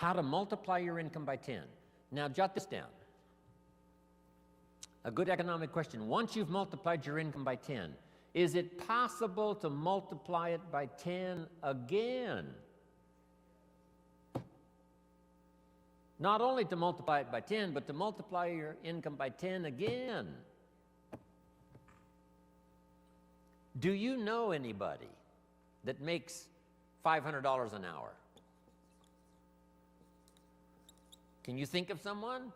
How to multiply your income by 10. Now jot this down. A good economic question. Once you've multiplied your income by 10, is it possible to multiply it by 10 again? Not only to multiply it by 10, but to multiply your income by 10 again. Do you know anybody that makes $500 an hour? Can you think of someone?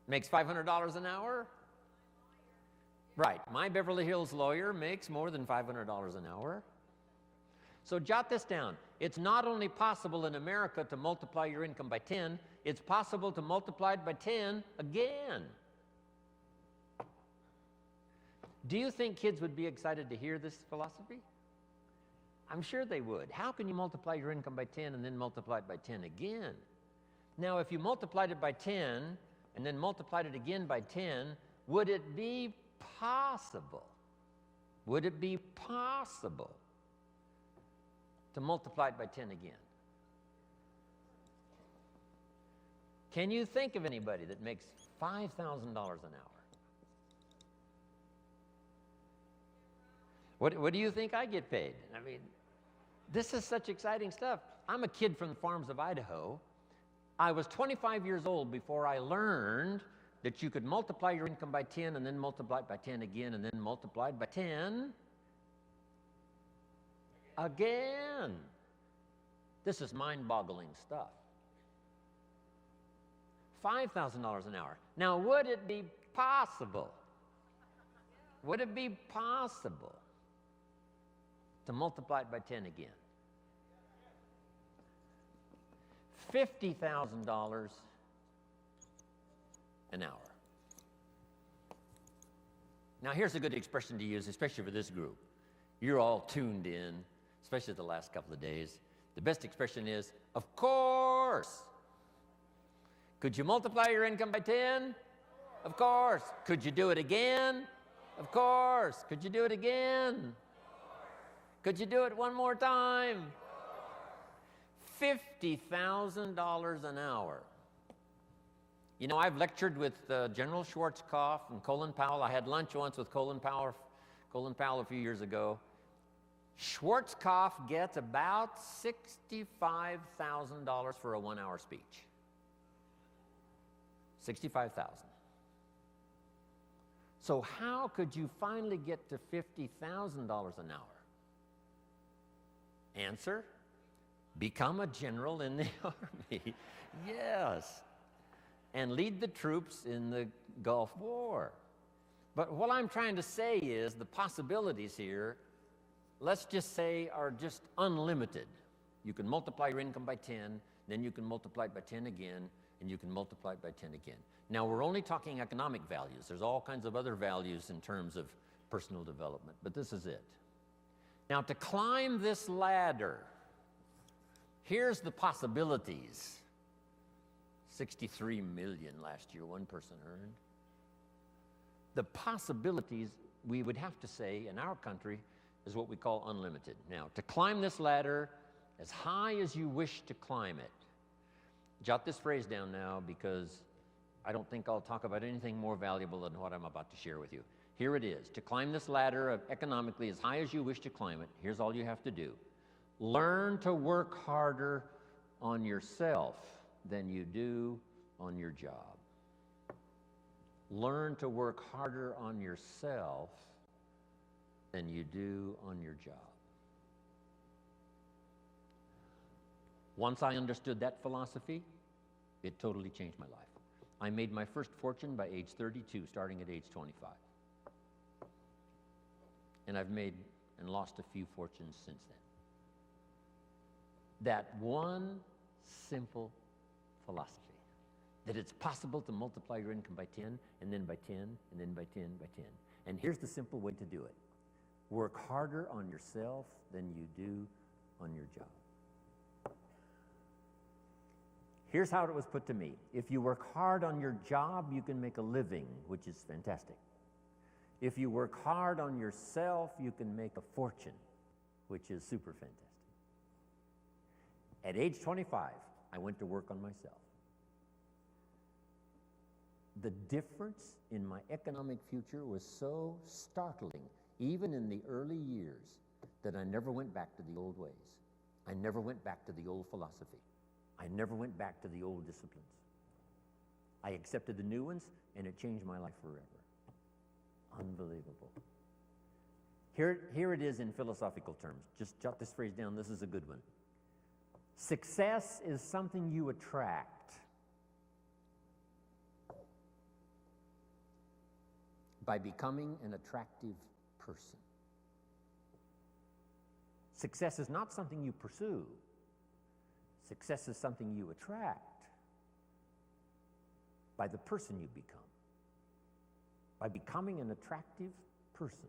Makes $500 an hour? Right. My Beverly Hills lawyer makes more than $500 an hour. So jot this down. It's not only possible in America to multiply your income by 10, it's possible to multiply it by 10 again. Do you think kids would be excited to hear this philosophy? I'm sure they would. How can you multiply your income by 10 and then multiply it by 10 again? Now, if you multiplied it by 10 and then multiplied it again by 10, would it be possible? Would it be possible to multiply it by 10 again? Can you think of anybody that makes $5,000 an hour? What do you think I get paid? I mean, this is such exciting stuff. I'm a kid from the farms of Idaho. I was 25 years old before I learned that you could multiply your income by 10 and then multiply it by 10 again and then multiply it by 10 again. This is mind-boggling stuff. $5,000 an hour. Now, would it be possible? Would it be possible to multiply it by 10 again? $50,000 an hour. Now, here's a good expression to use, especially for this group. You're all tuned in, especially the last couple of days. The best expression is, of course. Could you multiply your income by 10? Of course. Could you do it again? Of course. Could you do it again? Could you do it one more time? $50,000 an hour. You know, I've lectured with General Schwarzkopf and Colin Powell. I had lunch once with Colin Powell a few years ago. Schwarzkopf gets about $65,000 for a 1-hour speech. $65,000. So how could you finally get to $50,000 an hour? Answer: become a general in the Army. Yes. And lead the troops in the Gulf War. But what I'm trying to say is the possibilities here, let's just say, are just unlimited. You can multiply your income by 10, then you can multiply it by 10 again, and you can multiply it by 10 again. Now, we're only talking economic values. There's all kinds of other values in terms of personal development, but this is it. Now, to climb this ladder, here's the possibilities. 63 million last year, one person earned. The possibilities, we would have to say, in our country, is what we call unlimited. Now, to climb this ladder as high as you wish to climb it, jot this phrase down now, because I don't think I'll talk about anything more valuable than what I'm about to share with you. Here it is. To climb this ladder economically as high as you wish to climb it, here's all you have to do. Learn to work harder on yourself than you do on your job. Learn to work harder on yourself than you do on your job. Once I understood that philosophy, it totally changed my life. I made my first fortune by age 32, starting at age 25. And I've made and lost a few fortunes since then. That one simple philosophy, that it's possible to multiply your income by 10, and then by 10, and then by 10, by 10. And here's the simple way to do it. Work harder on yourself than you do on your job. Here's how it was put to me. If you work hard on your job, you can make a living, which is fantastic. If you work hard on yourself, you can make a fortune, which is super fantastic. At age 25, I went to work on myself. The difference in my economic future was so startling, even in the early years, that I never went back to the old ways. I never went back to the old philosophy. I never went back to the old disciplines. I accepted the new ones, and it changed my life forever. Unbelievable. Here it is in philosophical terms. Just jot this phrase down. This is a good one. Success is something you attract by becoming an attractive person. Success is not something you pursue. Success is something you attract by the person you become, by becoming an attractive person.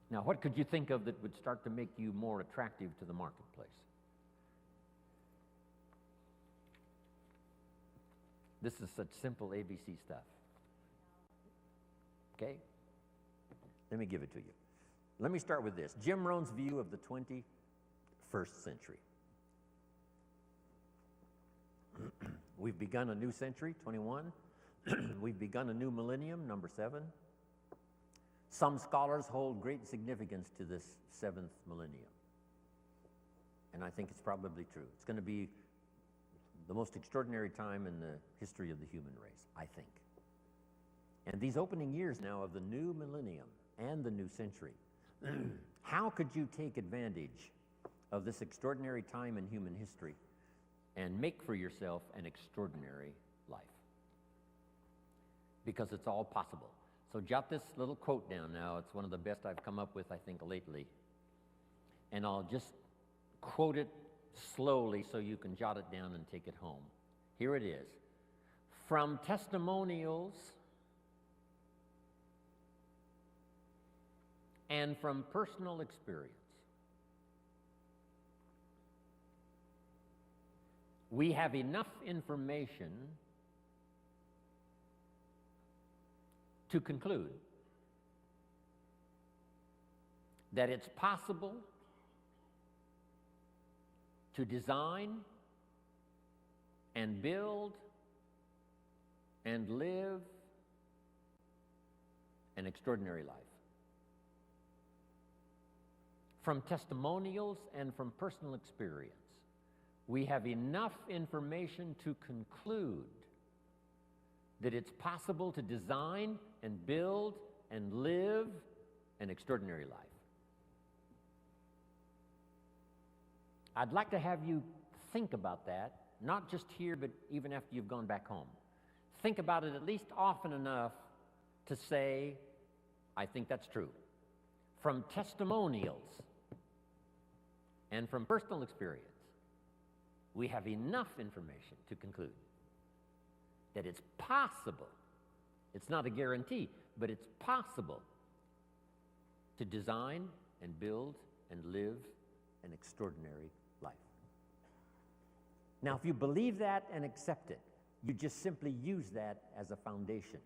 Now, what could you think of that would start to make you more attractive to the marketplace? This is such simple ABC stuff. Okay? Let me give it to you. Let me start with this. Jim Rohn's view of the 21st century. We've begun a new century, 21. We've begun a new millennium, number 7. Some scholars hold great significance to this 7th millennium. And I think it's probably true. It's going to be the most extraordinary time in the history of the human race, I think. And these opening years now of the new millennium and the new century, how could you take advantage of this extraordinary time in human history and make for yourself an extraordinary life? Because it's all possible. So jot this little quote down now. It's one of the best I've come up with, I think, lately. And I'll just quote it slowly so you can jot it down and take it home. Here it is. From testimonials and from personal experience, we have enough information to conclude that it's possible to design and build and live an extraordinary life. From testimonials and from personal experience, we have enough information to conclude that it's possible to design and build and live an extraordinary life. I'd like to have you think about that, not just here, but even after you've gone back home. Think about it at least often enough to say, I think that's true. From testimonials and from personal experience, we have enough information to conclude that it's possible, it's not a guarantee, but it's possible to design and build and live an extraordinary life. Now, if you believe that and accept it, you just simply use that as a foundation,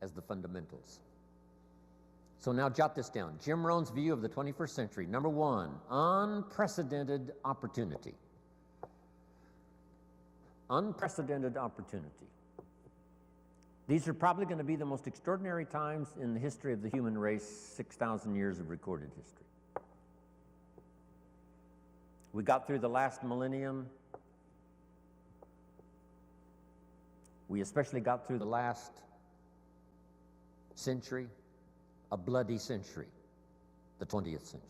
as the fundamentals. So now jot this down. Jim Rohn's view of the 21st century. Number 1, unprecedented opportunity. Unprecedented opportunity. These are probably going to be the most extraordinary times in the history of the human race, 6,000 years of recorded history. We got through the last millennium. We especially got through the last century, a bloody century, the 20th century.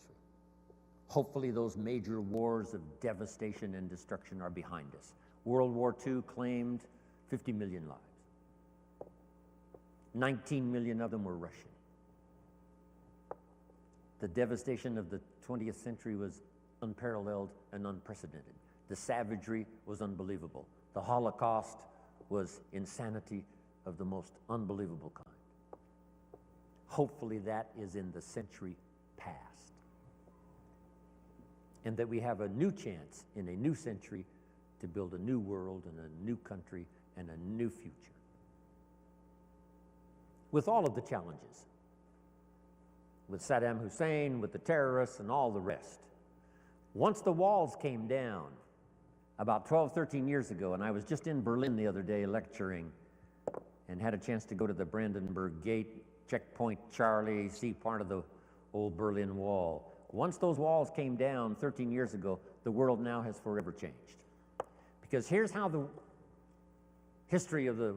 Hopefully those major wars of devastation and destruction are behind us. World War II claimed 50 million lives. 19 million of them were Russian. The devastation of the 20th century was unparalleled and unprecedented. The savagery was unbelievable. The Holocaust was insanity of the most unbelievable kind. Hopefully that is in the century past. And that we have a new chance in a new century to build a new world and a new country and a new future. With all of the challenges. With Saddam Hussein, with the terrorists and all the rest. Once the walls came down, about 12, 13 years ago, and I was just in Berlin the other day lecturing and had a chance to go to the Brandenburg Gate, Checkpoint Charlie, see part of the old Berlin Wall. Once those walls came down 13 years ago, the world now has forever changed. Because here's how the history of the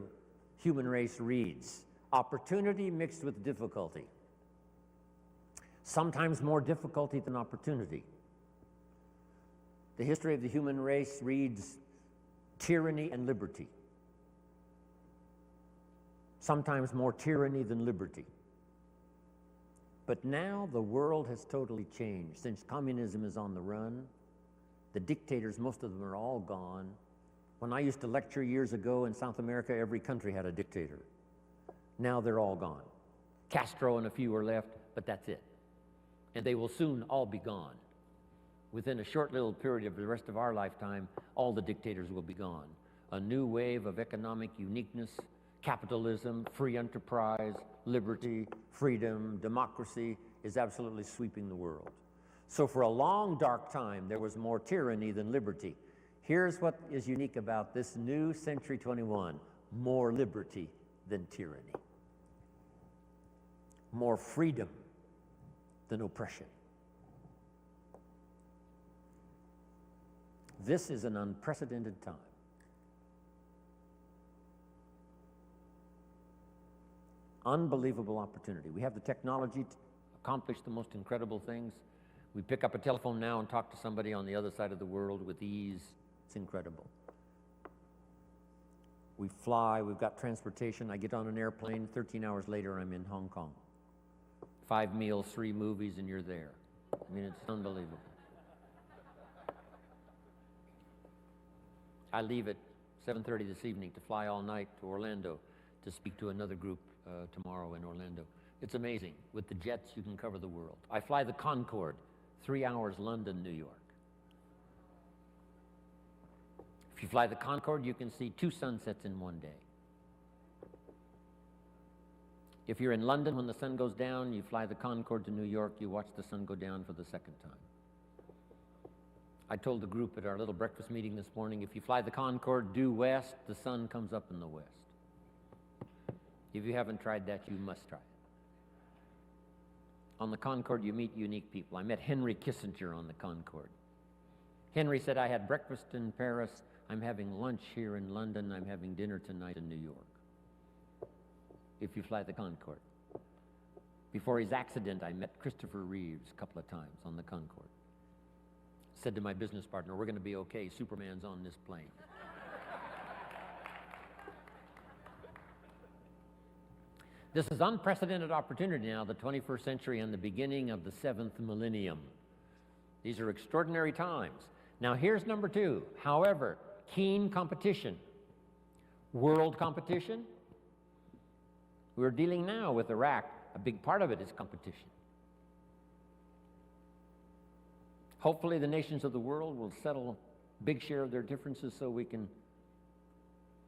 human race reads: opportunity mixed with difficulty. Sometimes more difficulty than opportunity. The history of the human race reads tyranny and liberty. Sometimes more tyranny than liberty. But now the world has totally changed. Since communism is on the run, the dictators, most of them are all gone. When I used to lecture years ago in South America, every country had a dictator. Now they're all gone. Castro and a few are left, but that's it. And they will soon all be gone. Within a short little period of the rest of our lifetime, all the dictators will be gone. A new wave of economic uniqueness, capitalism, free enterprise, liberty, freedom, democracy is absolutely sweeping the world. So for a long, dark time, there was more tyranny than liberty. Here's what is unique about this new Century 21: more liberty than tyranny. More freedom than oppression. This is an unprecedented time. Unbelievable opportunity. We have the technology to accomplish the most incredible things. We pick up a telephone now and talk to somebody on the other side of the world with ease. It's incredible. We fly, we've got transportation. I get on an airplane, 13 hours later I'm in Hong Kong. 5 meals, 3 movies, and you're there. I mean, it's unbelievable. I leave at 7:30 this evening to fly all night to Orlando to speak to another group tomorrow in Orlando. It's amazing. With the jets, you can cover the world. I fly the Concorde, 3 hours London, New York. If you fly the Concorde, you can see 2 sunsets in one day. If you're in London when the sun goes down, you fly the Concorde to New York, you watch the sun go down for the second time. I told the group at our little breakfast meeting this morning, if you fly the Concorde due west, the sun comes up in the west. If you haven't tried that, you must try it. On the Concorde, you meet unique people. I met Henry Kissinger on the Concorde. Henry said, I had breakfast in Paris, I'm having lunch here in London, I'm having dinner tonight in New York. If you fly the Concorde. Before his accident, I met Christopher Reeves a couple of times on the Concorde. Said to my business partner, we're going to be okay, Superman's on this plane. This is unprecedented opportunity now, the 21st century and the beginning of the 7th millennium. These are extraordinary times. Now here's number 2. However, keen competition. World competition. We're dealing now with Iraq. A big part of it is competition. Hopefully the nations of the world will settle a big share of their differences so we can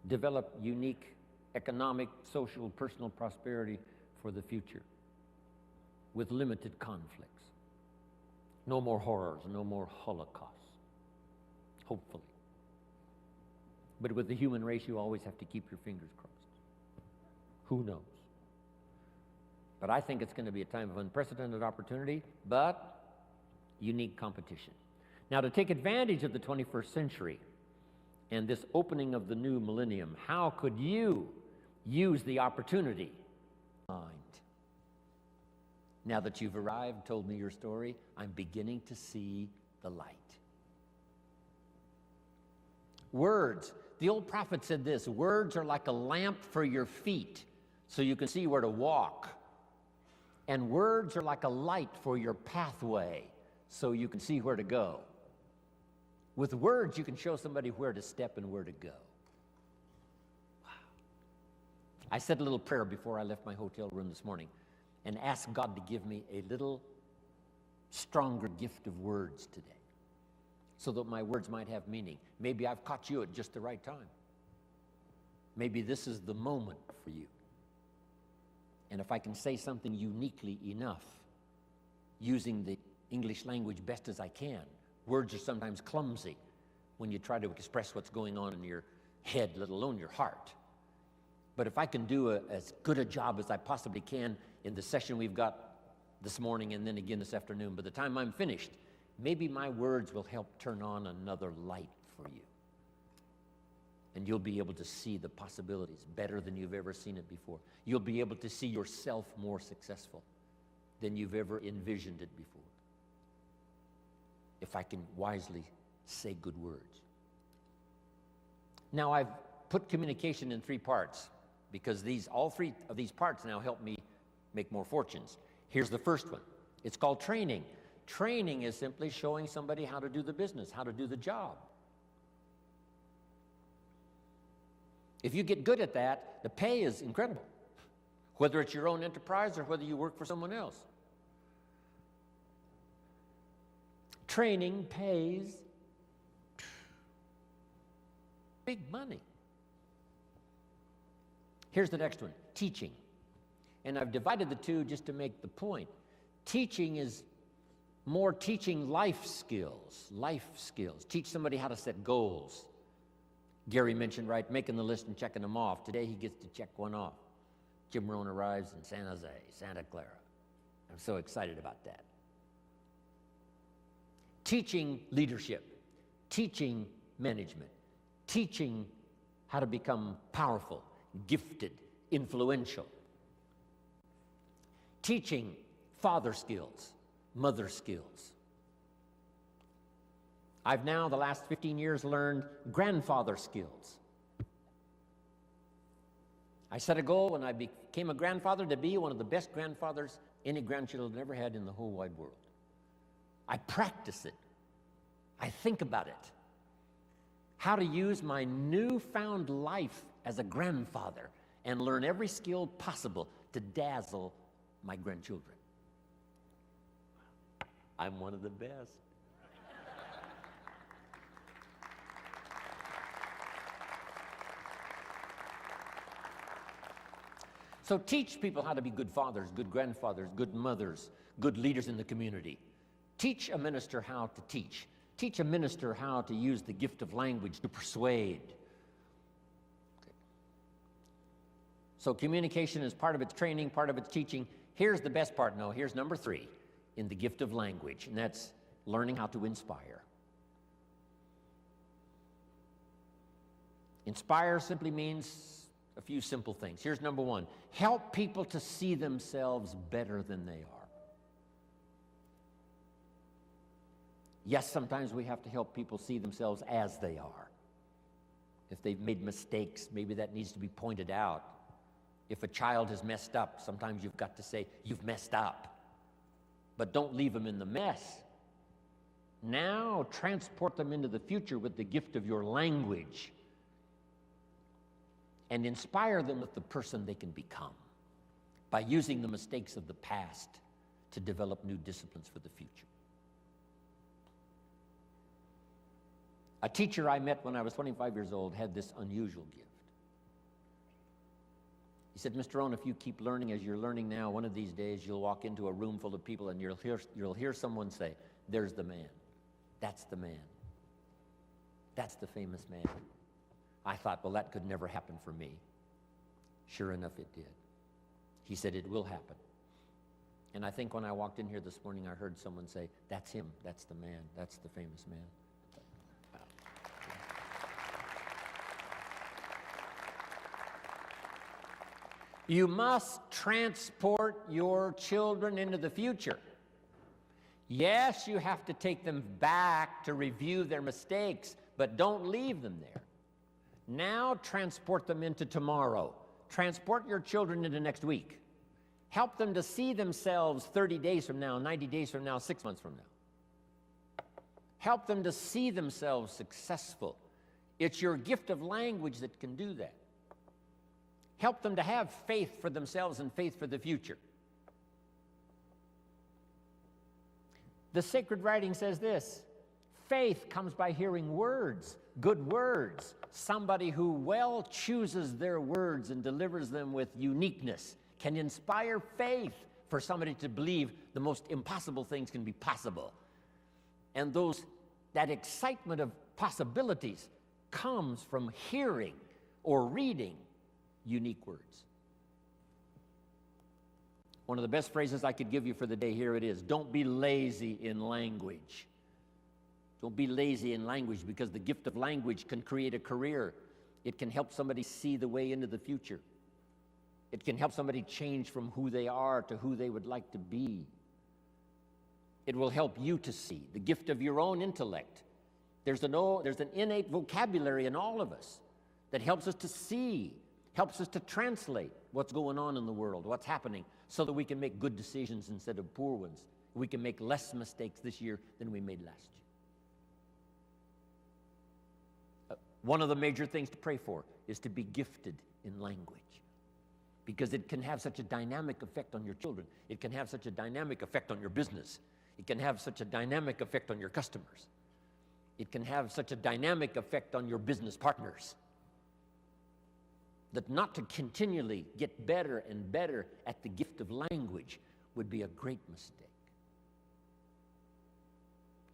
develop unique economic, social, personal prosperity for the future with limited conflicts. No more horrors, no more holocausts, hopefully. But with the human race, you always have to keep your fingers crossed. Who knows? But I think it's going to be a time of unprecedented opportunity, but unique competition. Now, to take advantage of the 21st century and this opening of the new millennium, how could you use the opportunity? Now that you've arrived, told me your story, I'm beginning to see the light. Words. The old prophet said this, words are like a lamp for your feet, so you can see where to walk. And words are like a light for your pathway, so you can see where to go. With words, you can show somebody where to step and where to go. Wow. I said a little prayer before I left my hotel room this morning and asked God to give me a little stronger gift of words today so that my words might have meaning. Maybe I've caught you at just the right time. Maybe this is the moment for you. And if I can say something uniquely enough, using the English language best as I can, Words are sometimes clumsy when you try to express what's going on in your head, let alone your heart. But if I can do as good a job as I possibly can in the session we've got this morning and then again this afternoon, by the time I'm finished, maybe my words will help turn on another light for you. And you'll be able to see the possibilities better than you've ever seen it before. You'll be able to see yourself more successful than you've ever envisioned it before. If I can wisely say good words. Now, I've put communication in 3 parts because all 3 of these parts now help me make more fortunes. Here's the first one. It's called training. Training is simply showing somebody how to do the business, how to do the job. If you get good at that, the pay is incredible, whether it's your own enterprise or whether you work for someone else. Training pays big money. Here's the next one, teaching. And I've divided the 2 just to make the point. Teaching is more teaching life skills. Teach somebody how to set goals. Gary mentioned, right, making the list and checking them off. Today he gets to check one off. Jim Rohn arrives in San Jose, Santa Clara. I'm so excited about that. Teaching leadership, teaching management, teaching how to become powerful, gifted, influential. Teaching father skills, mother skills. I've now, the last 15 years, learned grandfather skills. I set a goal when I became a grandfather to be one of the best grandfathers any grandchildren ever had in the whole wide world. I practice it. I think about it. How to use my newfound life as a grandfather and learn every skill possible to dazzle my grandchildren. I'm one of the best. So teach people how to be good fathers, good grandfathers, good mothers, good leaders in the community. Teach a minister how to teach. Teach a minister how to use the gift of language to persuade. Okay. So communication is part of its training, part of its teaching. Here's the best part. No, here's number 3 in the gift of language, and that's learning how to inspire. Inspire simply means a few simple things. Here's number 1. Help people to see themselves better than they are. Yes, sometimes we have to help people see themselves as they are. If they've made mistakes, maybe that needs to be pointed out. If a child has messed up, sometimes you've got to say, you've messed up. But don't leave them in the mess. Now transport them into the future with the gift of your language and inspire them with the person they can become by using the mistakes of the past to develop new disciplines for the future. A teacher I met when I was 25 years old had this unusual gift. He said, Mr. Rohn, if you keep learning as you're learning now, one of these days you'll walk into a room full of people and you'll hear someone say, there's the man. That's the man. That's the famous man. I thought, well, that could never happen for me. Sure enough, it did. He said, it will happen. And I think when I walked in here this morning, I heard someone say, that's him. That's the man. That's the famous man. You must transport your children into the future. Yes, you have to take them back to review their mistakes, but don't leave them there. Now transport them into tomorrow. Transport your children into next week. Help them to see themselves 30 days from now, 90 days from now, 6 months from now. Help them to see themselves successful. It's your gift of language that can do that. Help them to have faith for themselves and faith for the future. The sacred writing says this: faith comes by hearing words, good words. Somebody who well chooses their words and delivers them with uniqueness can inspire faith for somebody to believe the most impossible things can be possible. And those That excitement of possibilities comes from hearing or reading unique words. One of the best phrases I could give you for the day, here it is. Don't be lazy in language. Don't be lazy in language, because the gift of language can create a career. It can help somebody see the way into the future. It can help somebody change from who they are to who they would like to be. It will help you to see the gift of your own intellect. There's an innate vocabulary in all of us that helps us to see, helps us to translate what's going on in the world, what's happening, so that we can make good decisions instead of poor ones. We can make less mistakes this year than we made last year. One of the major things to pray for is to be gifted in language, because it can have such a dynamic effect on your children. It can have such a dynamic effect on your business. It can have such a dynamic effect on your customers. It can have such a dynamic effect on your business partners, that not to continually get better and better at the gift of language would be a great mistake.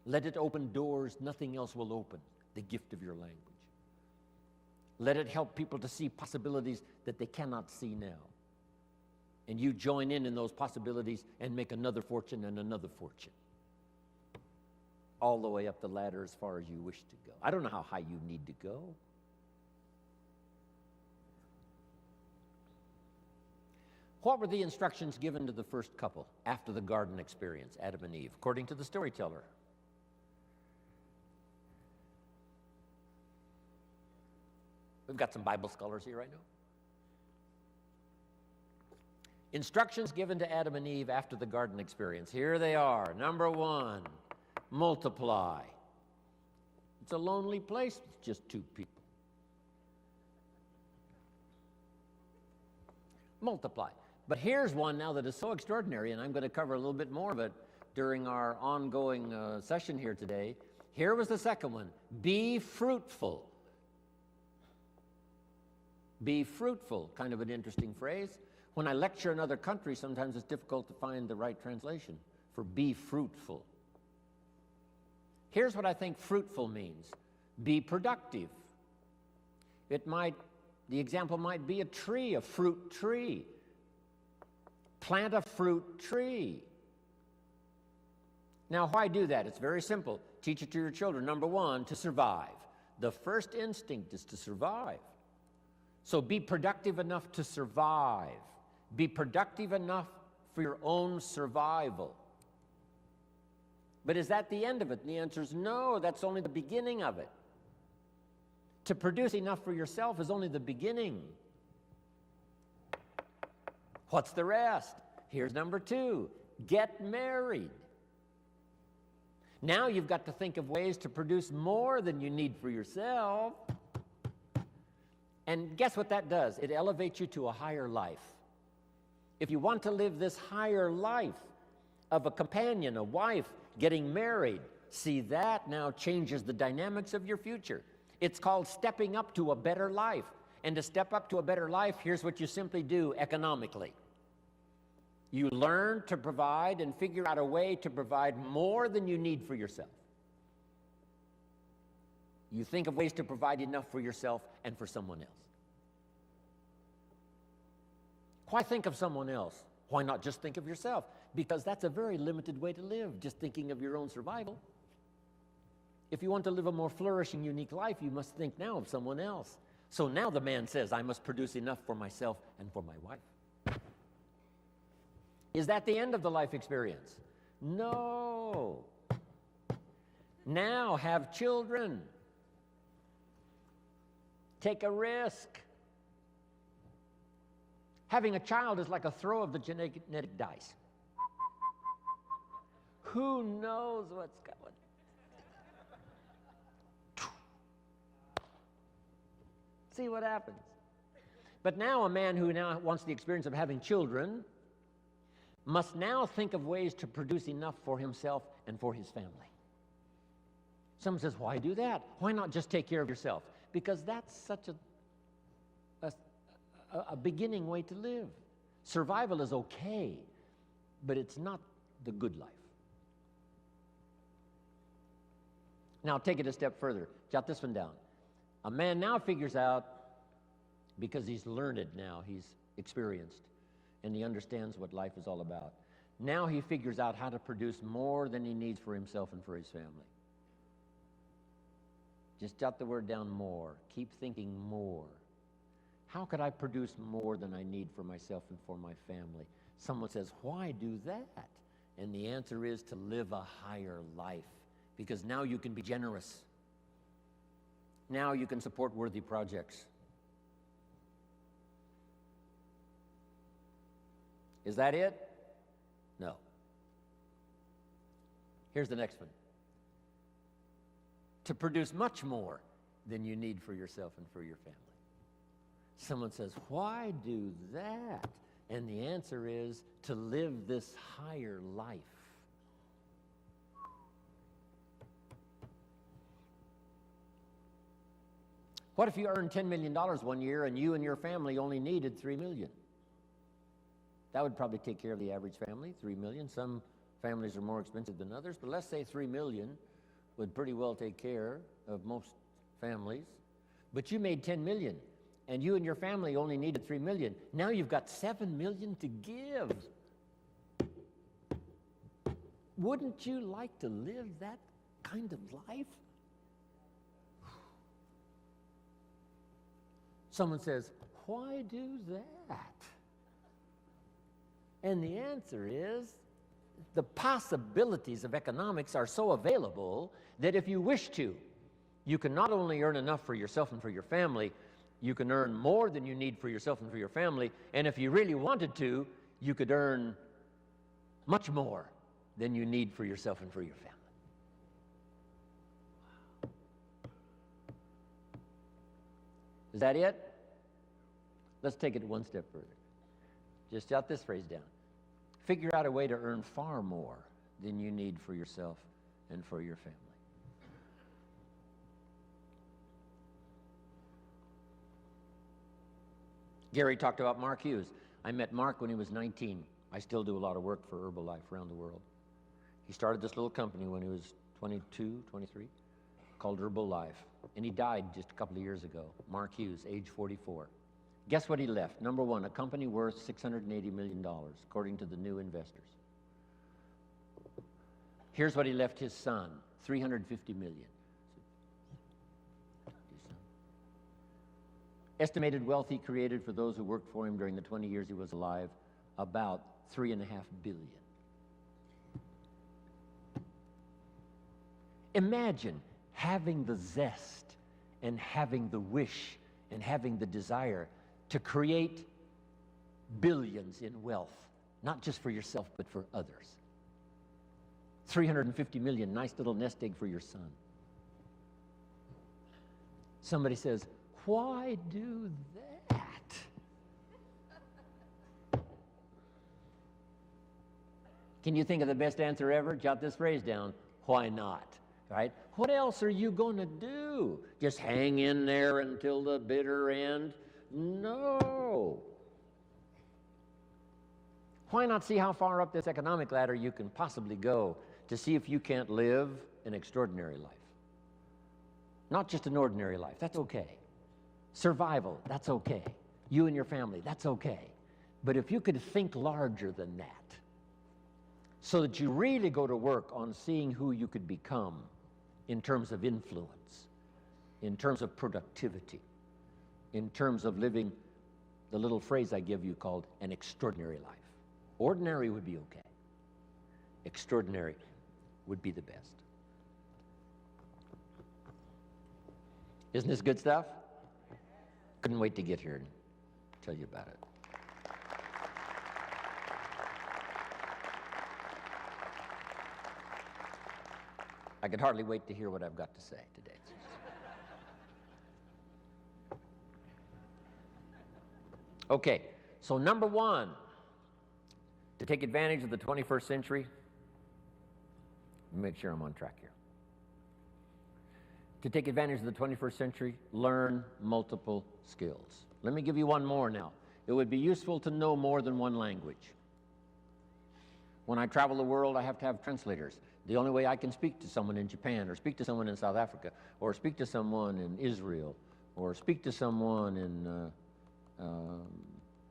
Let it open doors nothing else will open, the gift of your language. Let it help people to see possibilities that they cannot see now. And you join in those possibilities and make another fortune and another fortune, all the way up the ladder as far as you wish to go. I don't know how high you need to go. What were the instructions given to the first couple after the garden experience, Adam and Eve, according to the storyteller? We've got some Bible scholars here right now. Instructions given to Adam and Eve after the garden experience. Here they are. Number one, multiply. It's a lonely place with just two people. Multiply. But here's one now that is so extraordinary, and I'm going to cover a little bit more of it during our ongoing session here today. Here was the second one. Be fruitful. Be fruitful, kind of an interesting phrase. When I lecture in other countries, sometimes it's difficult to find the right translation for be fruitful. Here's what I think fruitful means. Be productive. The example might be a tree, a fruit tree. Plant a fruit tree. Now, why do that? It's very simple. Teach it to your children. Number one, to survive. The first instinct is to survive. So be productive enough to survive. Be productive enough for your own survival. But is that the end of it? And the answer is no, that's only the beginning of it. To produce enough for yourself is only the beginning. What's the rest? Here's number two. Get married. Now you've got to think of ways to produce more than you need for yourself. And guess what that does? It elevates you to a higher life. If you want to live this higher life of a companion, a wife, getting married, see, that now changes the dynamics of your future. It's called stepping up to a better life. And to step up to a better life, here's what you simply do economically. You learn to provide and figure out a way to provide more than you need for yourself. You think of ways to provide enough for yourself and for someone else. Why think of someone else? Why not just think of yourself? Because that's a very limited way to live, just thinking of your own survival. If you want to live a more flourishing, unique life, you must think now of someone else. So now the man says, I must produce enough for myself and for my wife. Is that the end of the life experience? No. Now have children. Take a risk. Having a child is like a throw of the genetic dice. Who knows what's going? See what happens. But now a man who now wants the experience of having children must now think of ways to produce enough for himself and for his family. Someone says, why do that? Why not just take care of yourself? Because that's such a beginning way to live. Survival is okay, but it's not the good life. Now take it a step further. Jot this one down. A man now figures out, because he's learned now, he's experienced, and he understands what life is all about. Now he figures out how to produce more than he needs for himself and for his family. Just jot the word down, more. Keep thinking more. How could I produce more than I need for myself and for my family? Someone says, why do that? And the answer is to live a higher life, because now you can be generous. Now you can support worthy projects. Is that it? No. Here's the next one. To produce much more than you need for yourself and for your family. Someone says, why do that? And the answer is to live this higher life. What if you earned $10 million one year and you and your family only needed $3 million? That would probably take care of the average family, $3 million. Some families are more expensive than others, but let's say $3 million would pretty well take care of most families. But you made $10 million, and you and your family only needed $3 million. Now you've got $7 million to give. Wouldn't you like to live that kind of life? Someone says, why do that? And the answer is, the possibilities of economics are so available that if you wish to, you can not only earn enough for yourself and for your family, you can earn more than you need for yourself and for your family, and if you really wanted to, you could earn much more than you need for yourself and for your family. Wow. Is that it? Let's take it one step further. Just jot this phrase down. Figure out a way to earn far more than you need for yourself and for your family. Gary talked about Mark Hughes. I met Mark when he was 19. I still do a lot of work for Herbalife around the world. He started this little company when he was 22, 23, called Herbalife. And he died just a couple of years ago. Mark Hughes, age 44. Guess what he left? Number one, a company worth $680 million, according to the new investors. Here's what he left his son, $350 million. Estimated wealth he created for those who worked for him during the 20 years he was alive, about $3.5 billion. Imagine having the zest and having the wish and having the desire to create billions in wealth, not just for yourself, but for others. $350 million, nice little nest egg for your son. Somebody says, why do that? Can you think of the best answer ever? Jot this phrase down. Why not? Right? What else are you going to do? Just hang in there until the bitter end? No. Why not see how far up this economic ladder you can possibly go to see if you can't live an extraordinary life? Not just an ordinary life. That's okay. Survival, that's okay. You and your family, that's okay. But if you could think larger than that, so that you really go to work on seeing who you could become in terms of influence, in terms of productivity, in terms of living the little phrase I give you called an extraordinary life. Ordinary would be okay. Extraordinary would be the best. Isn't this good stuff? Couldn't wait to get here and tell you about it. I could hardly wait to hear what I've got to say today. Okay, so number one, to take advantage of the 21st century, make sure I'm on track here. To take advantage of the 21st century, learn multiple skills. Let me give you one more now. It would be useful to know more than one language. When I travel the world, I have to have translators. The only way I can speak to someone in Japan, or speak to someone in South Africa, or speak to someone in Israel, or speak to someone in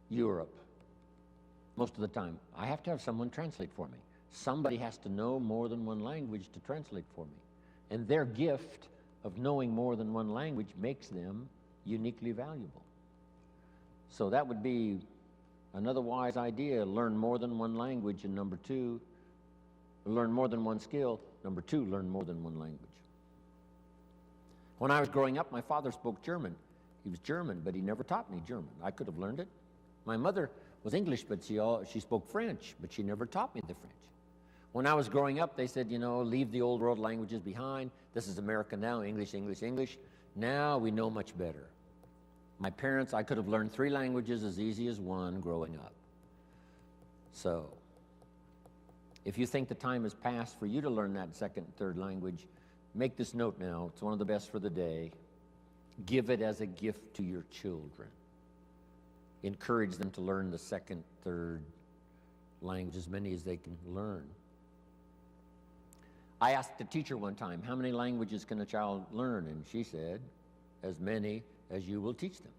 Europe, most of the time, I have to have someone translate for me. Somebody has to know more than one language to translate for me. And their gift of knowing more than one language makes them uniquely valuable. So that would be another wise idea. Learn more than one language, and number two, learn more than one skill. Number two, learn more than one language. When I was growing up, my father spoke German. He was German, but he never taught me German. I could have learned it. My mother was English, but she spoke French, but she never taught me the French. When I was growing up, they said, you know, leave the old world languages behind. This is America now, English, English, English. Now we know much better. My parents, I could have learned 3 languages as easy as one growing up. So, if you think the time has passed for you to learn that second, third language, make this note now. It's one of the best for the day. Give it as a gift to your children. Encourage them to learn the second, third language, as many as they can learn. I asked a teacher one time, how many languages can a child learn? And she said, as many as you will teach them.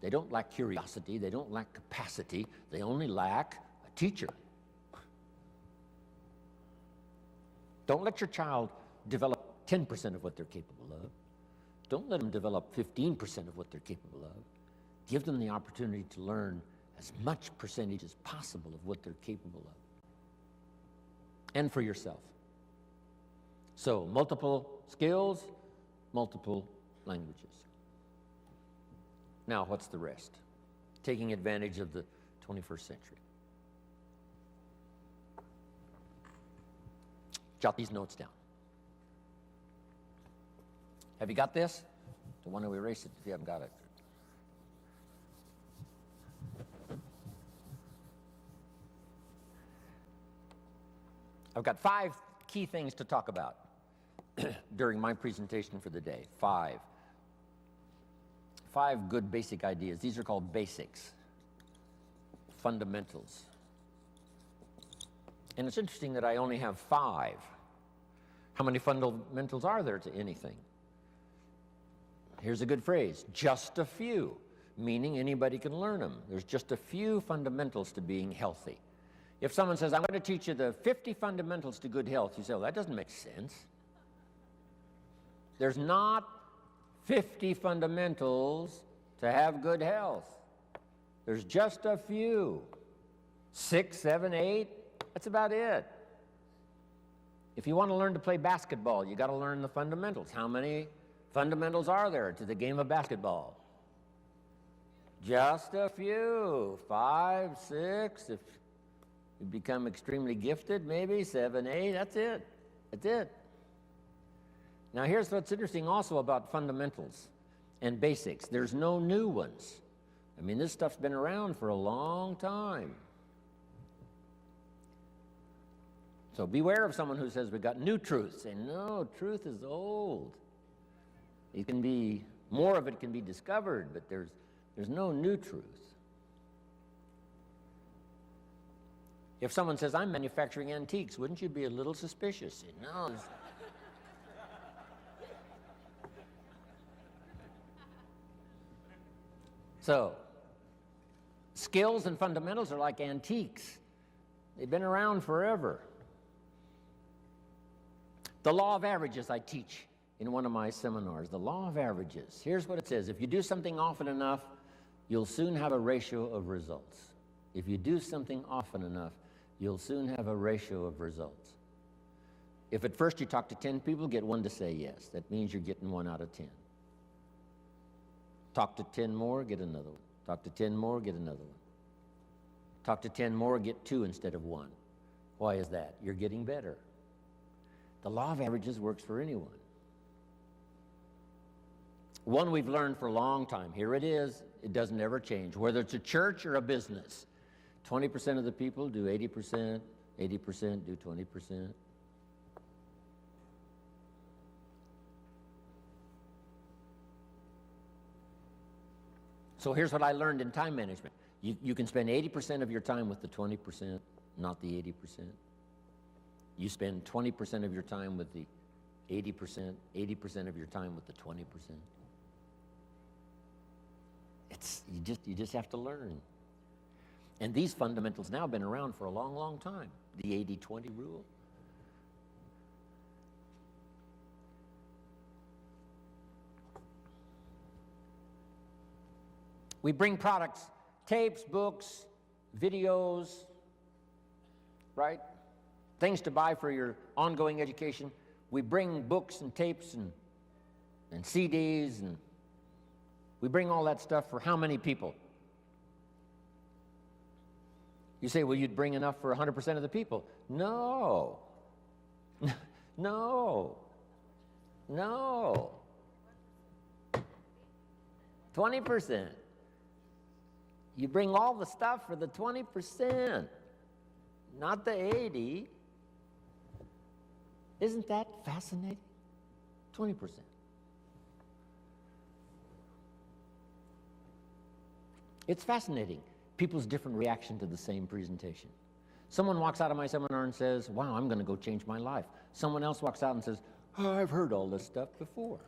They don't lack curiosity, they don't lack capacity, they only lack a teacher. Don't let your child develop 10% of what they're capable of. Don't let them develop 15% of what they're capable of. Give them the opportunity to learn as much percentage as possible of what they're capable of. And for yourself. So, multiple skills, multiple languages. Now, what's the rest? Taking advantage of the 21st century. Jot these notes down. Have you got this? Don't want to erase it if you haven't got it. I've got 5 key things to talk about during my presentation for the day. 5 good basic ideas. These are called basics, fundamentals. And it's interesting that I only have 5. How many fundamentals are there to anything? Here's a good phrase, just a few, meaning anybody can learn them. There's just a few fundamentals to being healthy. If someone says, I'm going to teach you the 50 fundamentals to good health, you say, well, that doesn't make sense. There's not 50 fundamentals to have good health. There's just a few. 6, 7, 8, that's about it. If you want to learn to play basketball, you got to learn the fundamentals. How many fundamentals are there to the game of basketball? Just a few. 5, 6, if you become extremely gifted, maybe 7, 8, that's it. That's it. Now here's what's interesting also about fundamentals and basics. There's no new ones. I mean, this stuff's been around for a long time. So beware of someone who says we've got new truths. Say, no, truth is old. It can be, more of it can be discovered, but there's no new truth. If someone says, I'm manufacturing antiques, wouldn't you be a little suspicious? Say, no. So, skills and fundamentals are like antiques. They've been around forever. The law of averages I teach in one of my seminars. The law of averages. Here's what it says. If you do something often enough, you'll soon have a ratio of results. If you do something often enough, you'll soon have a ratio of results. If at first you talk to 10 people, get 1 to say yes. That means you're getting 1 out of 10. Talk to 10 more, get another one. Talk to 10 more, get another one. Talk to 10 more, get 2 instead of 1. Why is that? You're getting better. The law of averages works for anyone. One we've learned for a long time. Here it is. It doesn't ever change. Whether it's a church or a business, 20% of the people do 80%, 80% do 20%. So here's what I learned in time management. You can spend 80% of your time with the 20%, not the 80%. You spend 20% of your time with the 80%, 80% of your time with the 20%. You just have to learn. And these fundamentals now have been around for a long, long time. The 80-20 rule. We bring products, tapes, books, videos, right? Things to buy for your ongoing education. We bring books and tapes and CDs, and we bring all that stuff for how many people? You say, well, you'd bring enough for 100% of the people. No. No. No. 20%. You bring all the stuff for the 20%, not the 80. Isn't that fascinating? 20%. It's fascinating, people's different reaction to the same presentation. Someone walks out of my seminar and says, wow, I'm going to go change my life. Someone else walks out and says, oh, I've heard all this stuff before.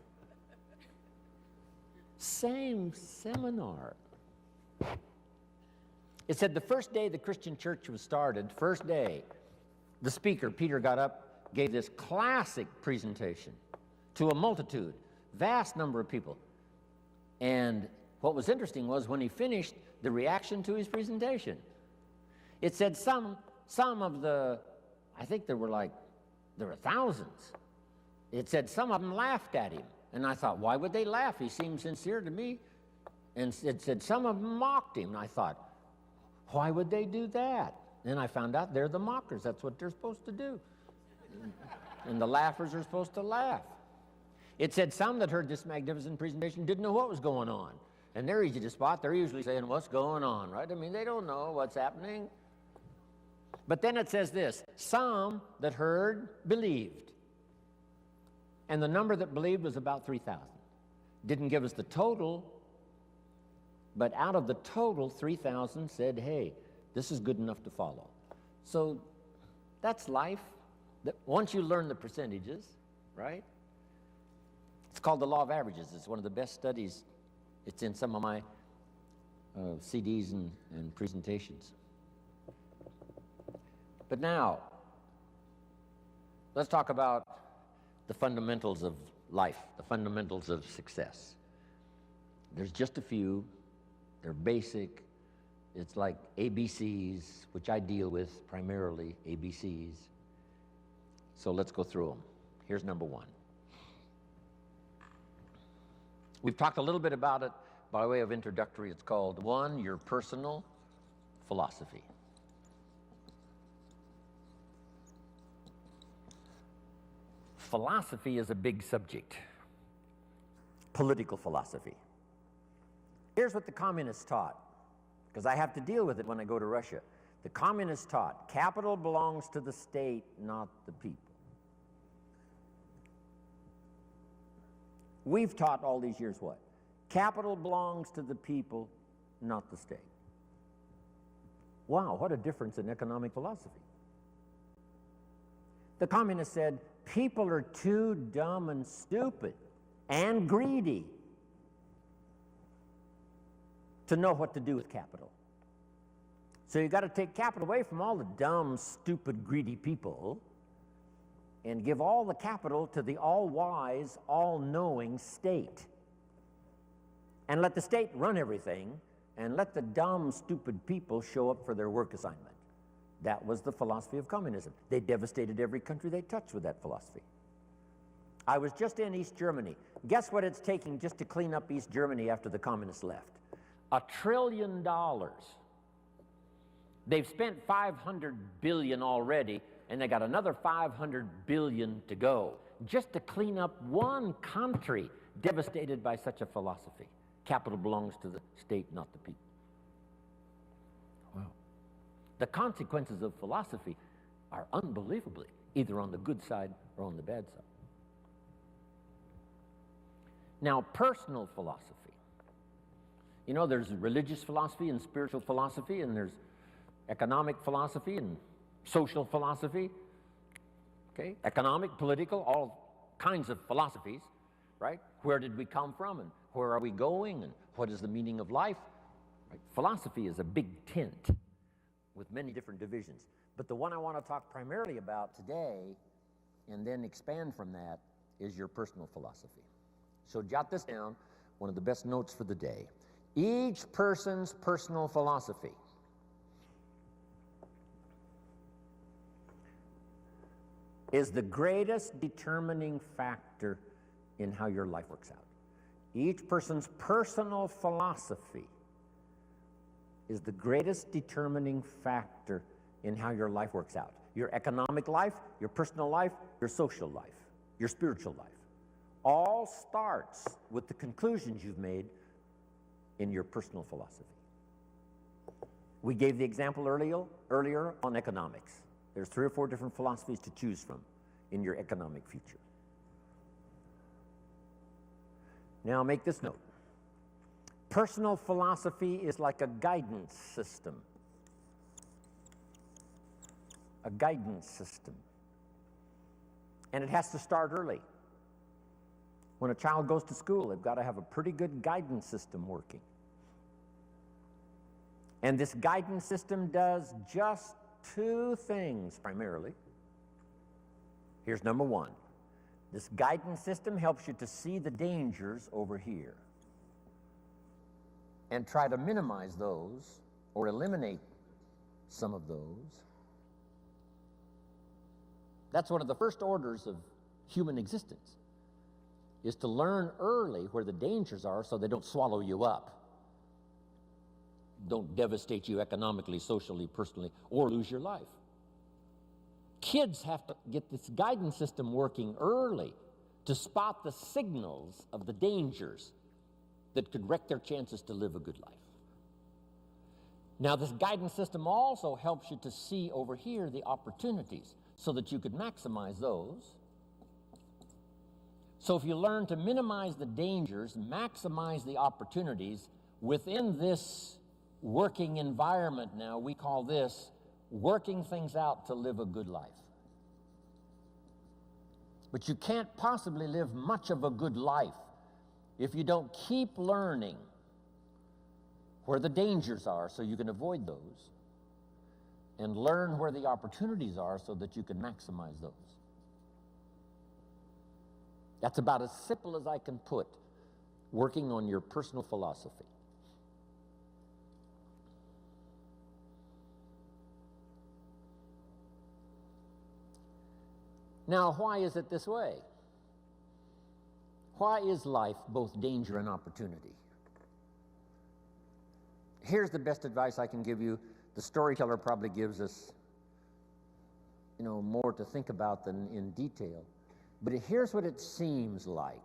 Same seminar. It said the first day the Christian church was started, first day, the speaker, Peter, got up, gave this classic presentation to a multitude, vast number of people. And what was interesting was when he finished, the reaction to his presentation. It said some of the, I think there were thousands. It said some of them laughed at him. And I thought, why would they laugh? He seemed sincere to me. And it said some of them mocked him. And I thought, why would they do that? And I found out they're the mockers. That's what they're supposed to do. And the laughers are supposed to laugh. It said some that heard this magnificent presentation didn't know what was going on. And they're easy to spot. They're usually saying, what's going on, right? I mean, they don't know what's happening. But then it says this, some that heard believed. And the number that believed was about 3,000. Didn't give us the total, but out of the total, 3,000 said, hey, this is good enough to follow. So that's life. Once you learn the percentages, right? It's called the law of averages. It's one of the best studies. It's in some of my CDs and presentations. But now, let's talk about the fundamentals of life, the fundamentals of success. There's just a few. They're basic. It's like ABCs, which I deal with primarily, ABCs. So let's go through them. Here's number one. We've talked a little bit about it by way of introductory. It's called, one, your personal philosophy. Philosophy is a big subject. Political philosophy. Here's what the communists taught, because I have to deal with it when I go to Russia. The communists taught, capital belongs to the state, not the people. We've taught all these years what? Capital belongs to the people, not the state. Wow, what a difference in economic philosophy. The communists said, people are too dumb and stupid and greedy to know what to do with capital. So you got to take capital away from all the dumb, stupid, greedy people and give all the capital to the all-wise, all-knowing state. And let the state run everything, and let the dumb, stupid people show up for their work assignment. That was the philosophy of communism. They devastated every country they touched with that philosophy. I was just in East Germany. Guess what it's taking just to clean up East Germany after the communists left? $1 trillion. They've spent $500 billion already, and they got another $500 billion to go, just to clean up one country devastated by such a philosophy. Capital belongs to the state, not the people. Wow. The consequences of philosophy are unbelievably either on the good side or on the bad side. Now, personal philosophy. You know, there's religious philosophy and spiritual philosophy, and there's economic philosophy and social philosophy. Okay? Economic, political, all kinds of philosophies, right? Where did we come from, and where are we going, and what is the meaning of life? Right? Philosophy is a big tent with many different divisions. But the one I want to talk primarily about today, and then expand from that, is your personal philosophy. So jot this down, one of the best notes for the day. Each person's personal philosophy is the greatest determining factor in how your life works out. Each person's personal philosophy is the greatest determining factor in how your life works out. Your economic life, your personal life, your social life, your spiritual life, all starts with the conclusions you've made in your personal philosophy. We gave the example earlier on economics. There's 3 or 4 different philosophies to choose from in your economic future. Now make this note. Personal philosophy is like a guidance system. A guidance system. And it has to start early. When a child goes to school, they've got to have a pretty good guidance system working. And this guidance system does just 2 things primarily. Here's number 1. This guidance system helps you to see the dangers over here and try to minimize those or eliminate some of those. That's one of the first orders of human existence, is to learn early where the dangers are so they don't swallow you up, don't devastate you economically, socially, personally, or lose your life. Kids have to get this guidance system working early to spot the signals of the dangers that could wreck their chances to live a good life. Now, this guidance system also helps you to see over here the opportunities so that you could maximize those. So if you learn to minimize the dangers, maximize the opportunities within this working environment now, we call this working things out to live a good life. But you can't possibly live much of a good life if you don't keep learning where the dangers are so you can avoid those, and learn where the opportunities are so that you can maximize those. That's about as simple as I can put working on your personal philosophy. Now, why is it this way? Why is life both danger and opportunity? Here's the best advice I can give you. The storyteller probably gives us, more to think about than in detail. But here's what it seems like.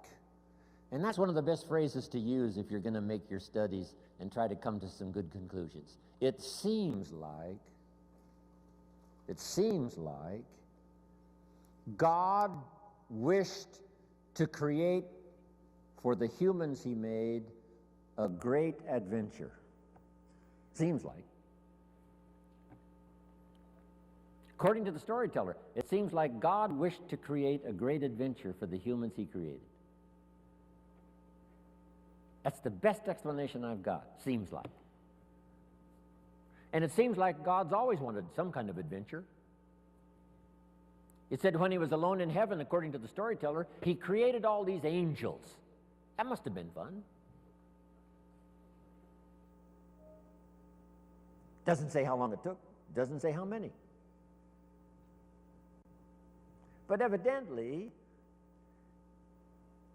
And that's one of the best phrases to use if you're going to make your studies and try to come to some good conclusions. It seems like God wished to create for the humans he made a great adventure. Seems like. According to the storyteller, it seems like God wished to create a great adventure for the humans he created. That's the best explanation I've got, seems like. And it seems like God's always wanted some kind of adventure. It said when he was alone in heaven, according to the storyteller, he created all these angels. That must have been fun. Doesn't say how long it took, doesn't say how many. But evidently,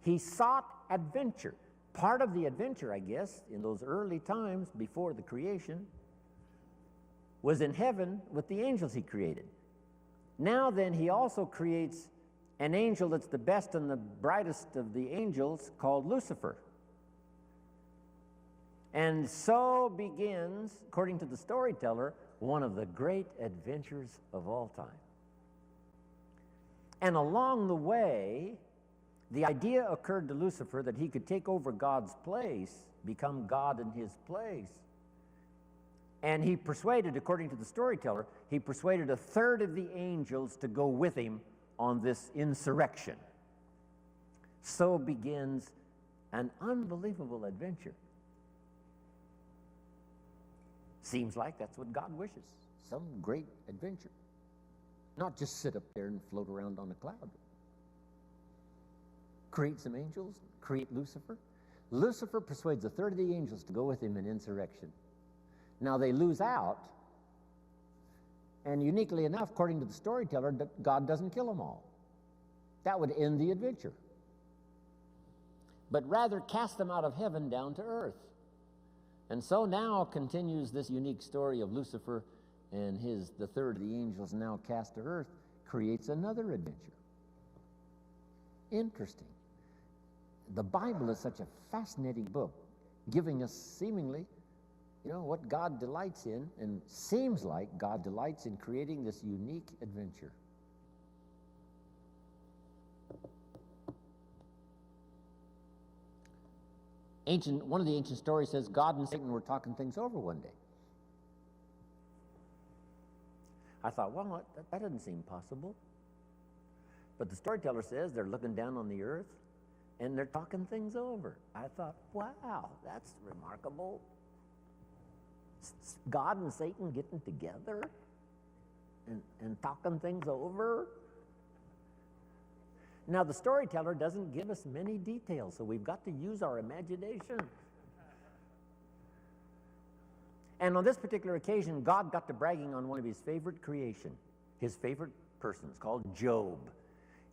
he sought adventure. Part of the adventure, I guess, in those early times before the creation, was in heaven with the angels he created. Now then, he also creates an angel that's the best and the brightest of the angels, called Lucifer. And so begins, according to the storyteller, one of the great adventures of all time. And along the way, the idea occurred to Lucifer that he could take over God's place, become God in his place. And he persuaded, according to the storyteller, he persuaded a third of the angels to go with him on this insurrection. So begins an unbelievable adventure. Seems like that's what God wishes, some great adventure. Not just sit up there and float around on a cloud. Create some angels, create Lucifer. Lucifer persuades a third of the angels to go with him in insurrection. Now they lose out, and uniquely enough, according to the storyteller, God doesn't kill them all. That would end the adventure. But rather cast them out of heaven down to earth. And so now continues this unique story of Lucifer and the third of the angels now cast to earth, creates another adventure. Interesting. The Bible is such a fascinating book, giving us seemingly, what God delights in, and seems like God delights in creating this unique adventure. One of the ancient stories says God and Satan were talking things over one day. I thought, well, that doesn't seem possible. But the storyteller says they're looking down on the earth and they're talking things over. I thought, wow, that's remarkable. God and Satan getting together and talking things over. Now, the storyteller doesn't give us many details, so we've got to use our imagination. And on this particular occasion, God got to bragging on one of his favorite creation, his favorite persons, called Job.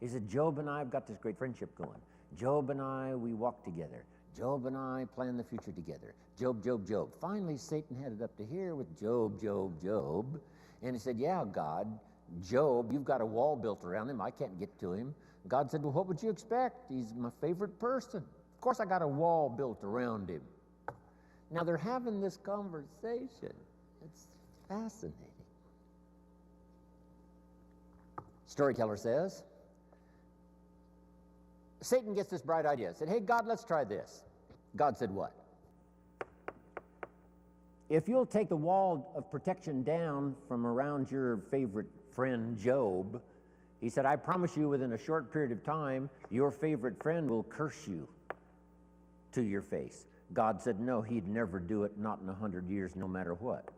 He said, Job and I have got this great friendship going. Job and I, we walk together. Job and I plan the future together. Job, Job, Job. Finally, Satan had it up to here with Job, Job, Job. And he said, yeah, God, Job, you've got a wall built around him. I can't get to him. God said, well, what would you expect? He's my favorite person. Of course, I got a wall built around him. Now, they're having this conversation. It's fascinating. Storyteller says, Satan gets this bright idea. Said, hey, God, let's try this. God said what? If you'll take the wall of protection down from around your favorite friend, Job, he said, I promise you within a short period of time, your favorite friend will curse you to your face. God said, no, he'd never do it, not in 100 years, no matter what.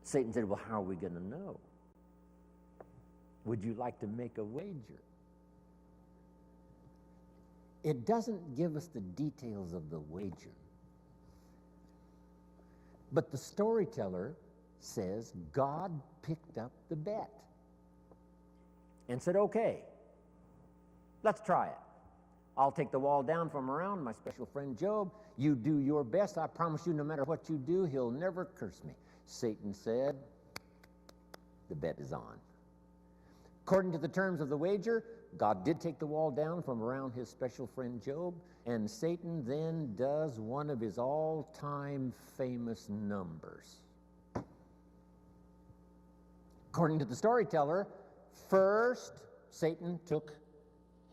Satan said, well, how are we going to know? Would you like to make a wager? It doesn't give us the details of the wager. But the storyteller says God picked up the bet and said, okay, let's try it. I'll take the wall down from around my special friend Job. You do your best. I promise you, no matter what you do, he'll never curse me. Satan said, the bet is on. According to the terms of the wager, God did take the wall down from around his special friend Job, and Satan then does one of his all-time famous numbers. According to the storyteller, first Satan took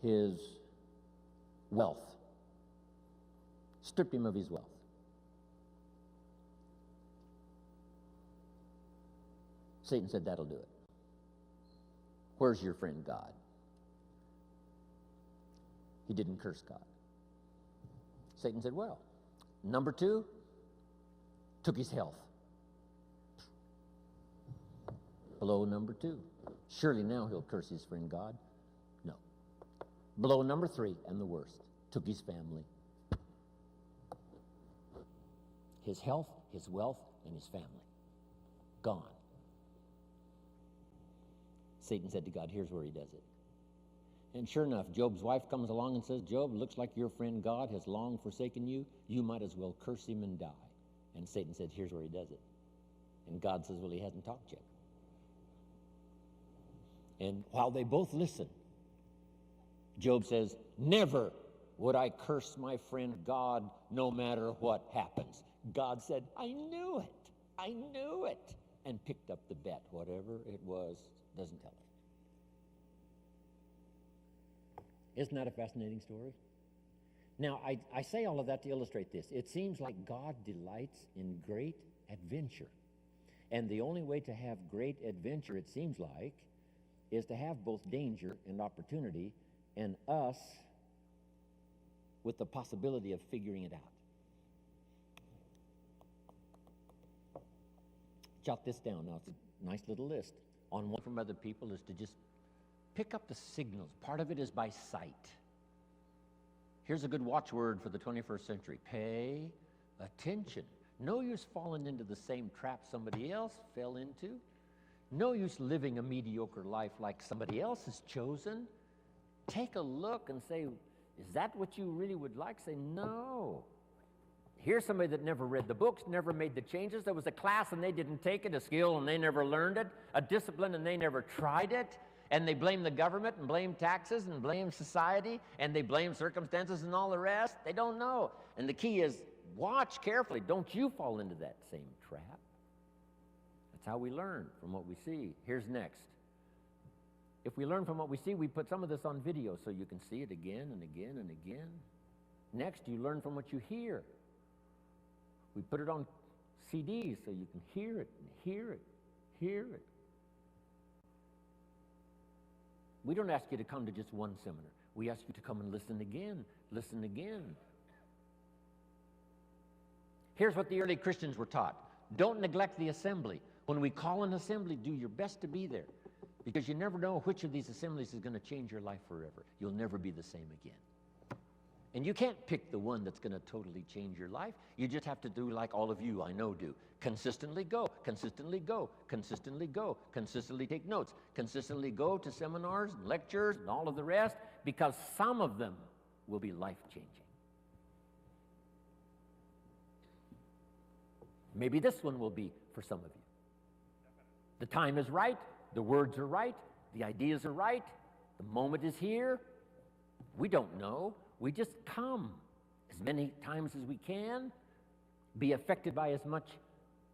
his wealth, stripped him of his wealth. Satan said, that'll do it. Where's your friend God? He didn't curse God. Satan said, well, number two, took his health. Blow number two. Surely now he'll curse his friend God. No. Blow number three, and the worst, took his family. His health, his wealth, and his family. Gone. Satan said to God, here's where he does it. And sure enough, Job's wife comes along and says, Job, looks like your friend God has long forsaken you. You might as well curse him and die. And Satan said, here's where he does it. And God says, well, he hasn't talked yet. And while they both listen, Job says, never would I curse my friend God no matter what happens. God said, I knew it. I knew it. And picked up the bet, whatever it was. Doesn't tell it. Isn't that a fascinating story? Now, I say all of that to illustrate this. It seems like God delights in great adventure. And the only way to have great adventure, it seems like, is to have both danger and opportunity, and us with the possibility of figuring it out. Jot this down. Now, it's a nice little list. On one from other people is to just pick up the signals. Part of it is by sight. Here's a good watchword for the 21st century. Pay attention. No use falling into the same trap somebody else fell into. No use living a mediocre life like somebody else has chosen. Take a look and say, is that what you really would like? Say, no. Here's somebody that never read the books, never made the changes. There was a class and they didn't take it, a skill and they never learned it, a discipline and they never tried it. And they blame the government and blame taxes and blame society and they blame circumstances and all the rest. They don't know. And the key is, watch carefully. Don't you fall into that same trap. That's how we learn, from what we see. Here's next. If we learn from what we see, we put some of this on video so you can see it again and again and again. Next, you learn from what you hear. We put it on CDs so you can hear it and hear it, hear it. We don't ask you to come to just one seminar. We ask you to come and listen again, listen again. Here's what the early Christians were taught. Don't neglect the assembly. When we call an assembly, do your best to be there, because you never know which of these assemblies is going to change your life forever. You'll never be the same again. And you can't pick the one that's going to totally change your life. You just have to do like all of you I know do. Consistently go, consistently go, consistently go, consistently take notes, consistently go to seminars and lectures and all of the rest, because some of them will be life-changing. Maybe this one will be for some of you. The time is right, the words are right, the ideas are right, the moment is here. We don't know. We just come as many times as we can, be affected by as much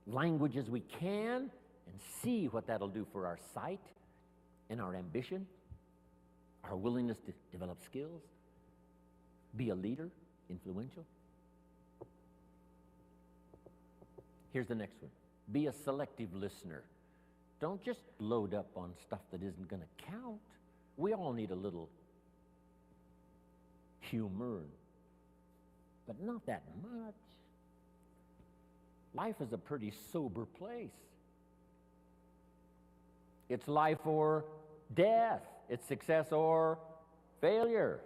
language as we can, and see what that'll do for our sight and our ambition, our willingness to develop skills, be a leader, influential. Here's the next one. Be a selective listener. Don't just load up on stuff that isn't going to count. We all need a little humor, but not that much. Life is a pretty sober place. It's life or death. It's success or failure.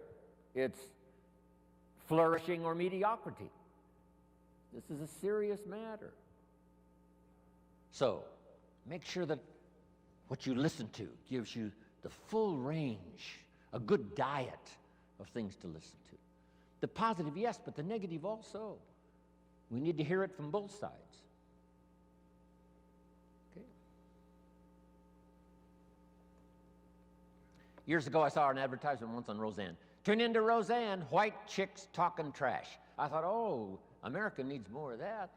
It's flourishing or mediocrity. This is a serious matter. So, make sure that what you listen to gives you the full range, a good diet of things to listen to. The positive, yes, but the negative also. We need to hear it from both sides. Okay. Years ago, I saw an advertisement once on Roseanne. Tune into Roseanne, white chicks talking trash. I thought, oh, America needs more of that.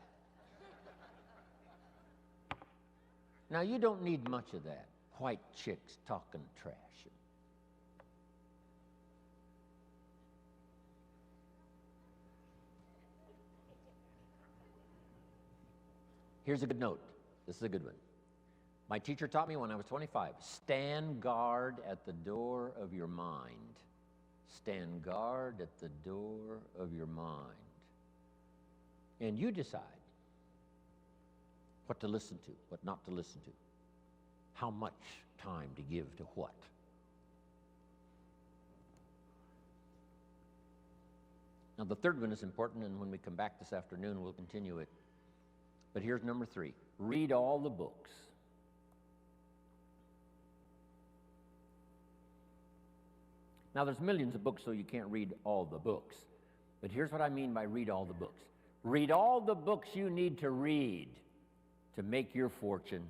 Now, you don't need much of that, white chicks talking trash. Here's a good note. This is a good one. My teacher taught me when I was 25, stand guard at the door of your mind. Stand guard at the door of your mind. And you decide what to listen to, what not to listen to, how much time to give to what. Now, the third one is important, and when we come back this afternoon, we'll continue it. But here's number 3. Read all the books. Now, there's millions of books, so you can't read all the books. But here's what I mean by read all the books. Read all the books you need to read to make your fortune,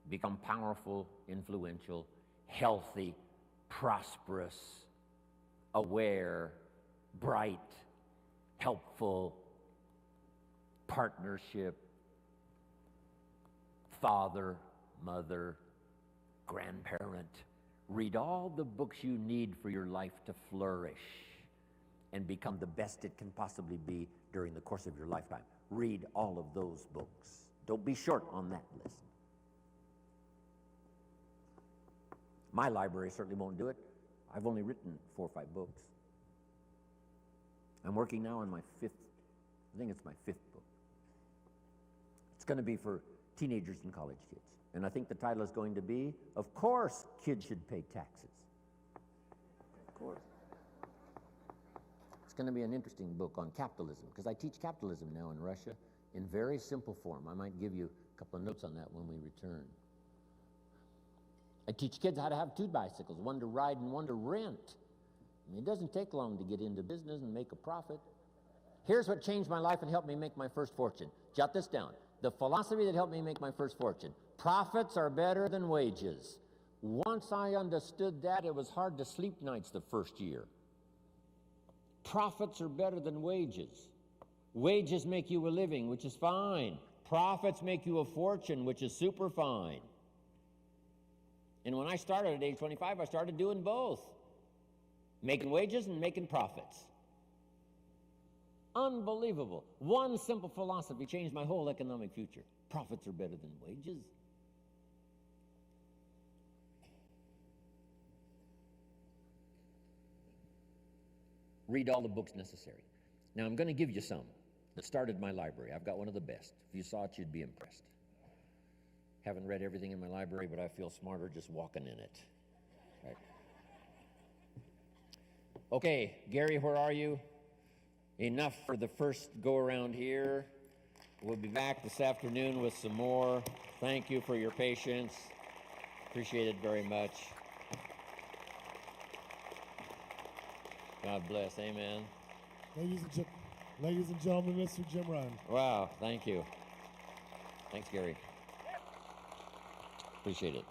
become powerful, influential, healthy, prosperous, aware, bright, helpful, partnership, father, mother, grandparent. Read all the books you need for your life to flourish and become the best it can possibly be during the course of your lifetime. Read all of those books. Don't be short on that list. My library certainly won't do it. I've only written 4 or 5 books. I'm working now on my 5th, I think it's my 5th book. It's going to be for teenagers and college kids. And I think the title is going to be, Of Course Kids Should Pay Taxes. Of course. It's going to be an interesting book on capitalism, because I teach capitalism now in Russia in very simple form. I might give you a couple of notes on that when we return. I teach kids how to have 2 bicycles, one to ride and one to rent. I mean, it doesn't take long to get into business and make a profit. Here's what changed my life and helped me make my first fortune. Jot this down. The philosophy that helped me make my first fortune. Profits are better than wages. Once I understood that, it was hard to sleep nights the first year. Profits are better than wages. Wages make you a living, which is fine. Profits make you a fortune, which is super fine. And when I started at age 25, I started doing both. Making wages and making profits. Unbelievable. One simple philosophy changed my whole economic future. Profits are better than wages. Read all the books necessary. Now I'm going to give you some that started my library. I've got one of the best. If you saw it, you'd be impressed. Haven't read everything in my library, but I feel smarter just walking in it. Right. Okay, Gary, where are you? Enough for the first go-around here. We'll be back this afternoon with some more. Thank you for your patience. Appreciate it very much. God bless. Amen. Ladies and gentlemen, Mr. Jim Ryan. Wow, thank you. Thanks, Gary. Appreciate it.